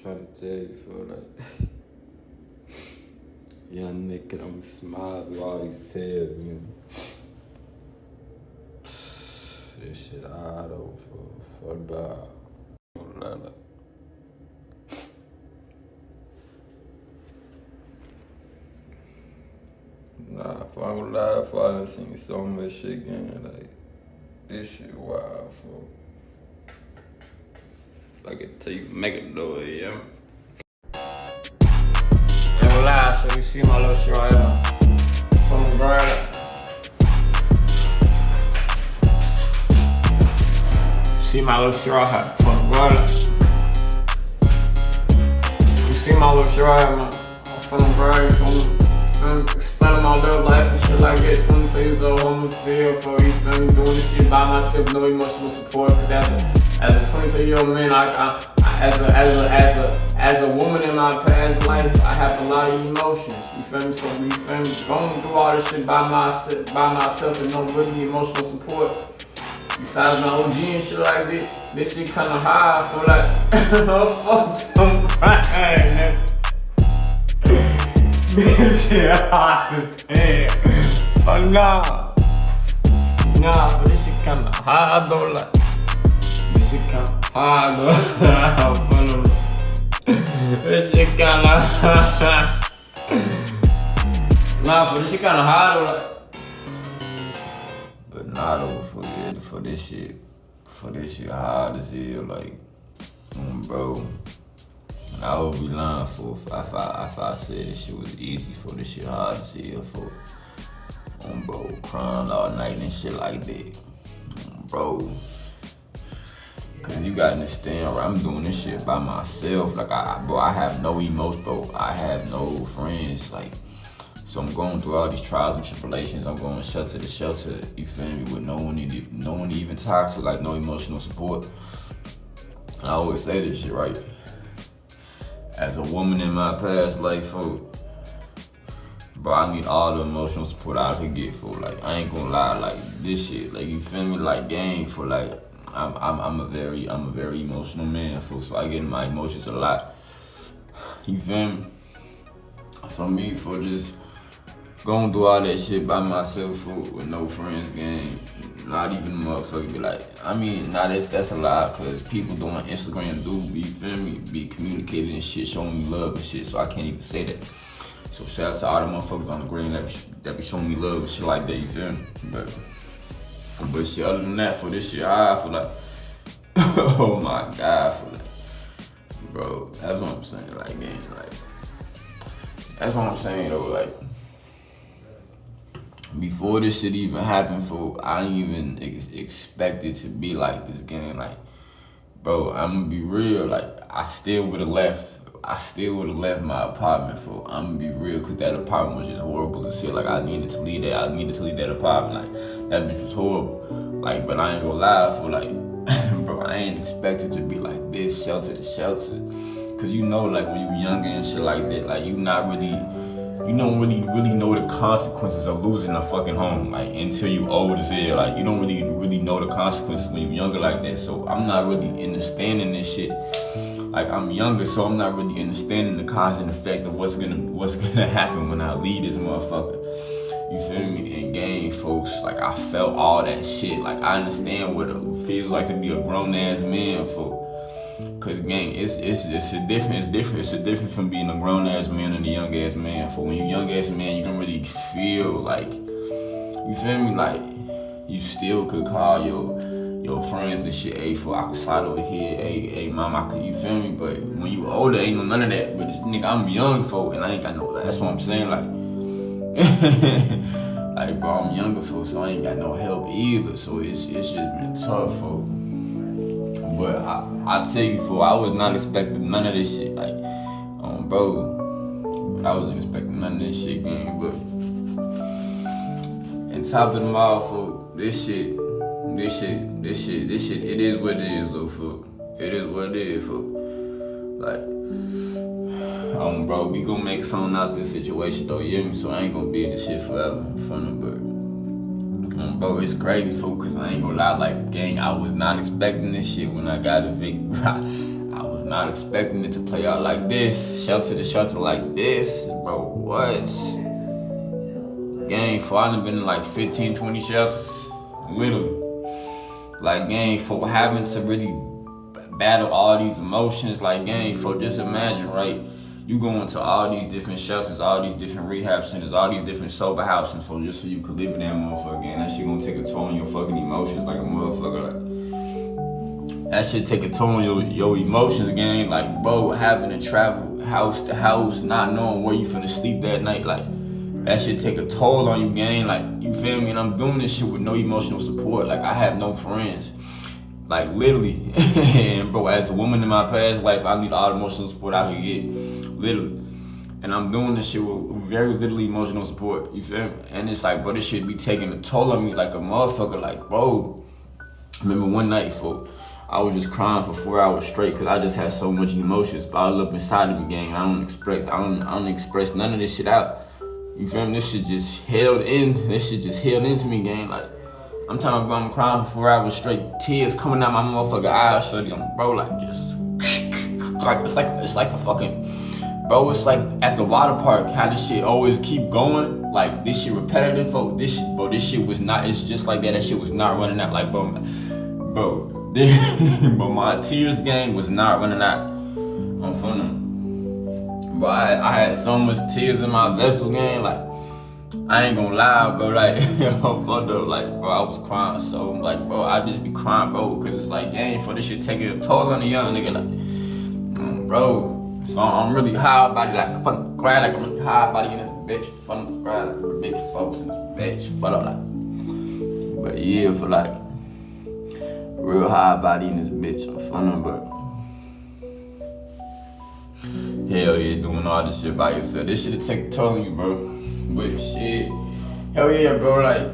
trying to tell you, for like, young nigga, I'm smile through all these tears, you know. This shit hard though, for dog. Nah, if I gonna lie, if I done seen so much shit again, like, this shit wild, for. If I could tell you, make it do it, yeah. Yo, lie, so you see my little shit right here from the brother. See my little shit right here from the brother. You see my little shit right here, man, from the brother, from spending my little life and shit like that. 22 years old, homeless feel for you, doing this shit by myself, no emotional support. Cause as a 22-year-old man, as a woman in my past life, I have a lot of emotions. You feel me? So you feel me? Going through all this shit by myself and no really emotional support. Besides my OG and shit like this shit kinda high. I feel like oh fuck, I'm crying, man. This shit hard as hell. But nah, but this shit kinda hard though, like. This shit kinda hard though. This shit kinda hard. Nah, but this shit kinda hard though, like. But not over for this shit hard as hell, like, bro. I would be lying for if I said this shit was easy, for this shit hard as hell, for bro, crying all night and shit like that, bro. Cause you gotta understand, right? I'm doing this shit by myself. Like I have no emotion, bro. I have no friends, like. So I'm going through all these trials and tribulations. I'm going shelter to shelter, you feel me, with no one to even talk to, like no emotional support. And I always say this shit, right? As a woman in my past life, bro, I need all the emotional support I could get, for like, I ain't gonna lie, like this shit, like, you feel me, like gang, for like, I'm a very emotional man, so I get in my emotions a lot. You feel me? So me, for just going through all that shit by myself, with no friends, gang, not even a motherfucker be like, I mean, nah, that's a lot, cause people doing Instagram you feel me, be communicating and shit, showing me love and shit, so I can't even say that. So shout out to all the motherfuckers on the gram that be showing me love and shit like that, you feel me? But shit, other than that, for this shit, I feel like, oh my God, for like, bro, that's what I'm saying, like, man, like, that's what I'm saying though, like, before this shit even happened, I ain't even expect it to be like this, gang. Like, bro, I'm gonna be real, like, I still would've left my apartment, I'm gonna be real, cause that apartment was just horrible as shit. Like, I needed to leave that apartment, like, that bitch was horrible. Like, but I ain't gonna lie, like, bro, I ain't expected to be like this, shelter to shelter. Cause you know, like, when you younger and shit like that, like, you don't really know the consequences of losing a fucking home, like, until you old as hell. Like, you don't really know the consequences when you're younger like that. So I'm not really understanding this shit. Like, I'm younger, so I'm not really understanding the cause and effect of what's gonna happen when I leave this motherfucker. You feel me? And gang, folks, like, I felt all that shit. Like, I understand what it feels like to be a grown ass man, folks. Cause gang, it's a difference from being a grown ass man and a young ass man. For when you're a young ass man, you don't really feel like, you feel me, like, you still could call your friends and shit, hey, I could slide over here, hey mom, I could, you feel me? But when you older, ain't no none of that. But nigga, I'm young, folk, and I ain't got no, that's what I'm saying, like, like, bro, I'm younger, folk, so I ain't got no help either. So it's just been tough, folk. But I tell you, fool, I was not expecting none of this shit, like, bro, I wasn't expecting none of this shit, gang, but, and top of them all, fool, this shit, it is what it is, though, fool, it is what it is, fool, like, bro, we gonna make something out of this situation, though, you hear me, so I ain't gonna be in this shit forever, in front of, but, bro, it's crazy, folks, cause I ain't gonna lie, like, gang, I was not expecting this shit when I got evicted. I was not expecting it to play out like this. Shelter to shelter like this. Bro, what? Gang, for I done been in like 15, 20 shelters. Literally. Like, gang, for having to really battle all these emotions. Like, gang, for just imagine, right? You go into all these different shelters, all these different rehab centers, all these different sober houses for just so you could live in that motherfucker. And that shit gonna take a toll on your fucking emotions like a motherfucker. Like, that shit take a toll on your emotions, gang. Like, bro, having to travel house to house, not knowing where you finna sleep that night. Like, that shit take a toll on you, gang. Like, you feel me? And I'm doing this shit with no emotional support. Like, I have no friends. Like, literally. And, bro, as a woman in my past life, I need all the emotional support I can get. Literally. And I'm doing this shit with very little emotional support. You feel me? And it's like, bro, this shit be taking a toll on me like a motherfucker. Like, bro, I remember one night, folks, I was just crying for 4 hours straight because I just had so much emotions bottled up inside of me, gang. I don't express none of this shit out. You feel me? This shit just held into me, gang. Like, I'm telling you, I'm crying for 4 hours straight, tears coming out my motherfucking eyes, shorty. Bro, like, just like it's like a fucking, bro. It's like at the water park, how this shit always keep going. Like, this shit repetitive, folks. This shit was not. It's just like that. That shit was not running out. Like, bro, but my tears, gang, was not running out on phone. But I had so much tears in my vessel, gang. Like, I ain't gonna lie, bro. Like, fucked up. Like, bro, I was crying. So, like, bro, I just be crying, bro, because it's like, gang, for this shit taking a toll on a young nigga. Like, bro. So I'm really high about it. Like, I fucking cry like I'm really high about it in this bitch. Fucking cry like the big folks in this bitch. Fuck up, like. But yeah, for like real high body in this bitch. I'm fun, but hell yeah, doing all this shit by yourself. This shit'll take a toll on you, bro. But shit, hell yeah, bro. Like,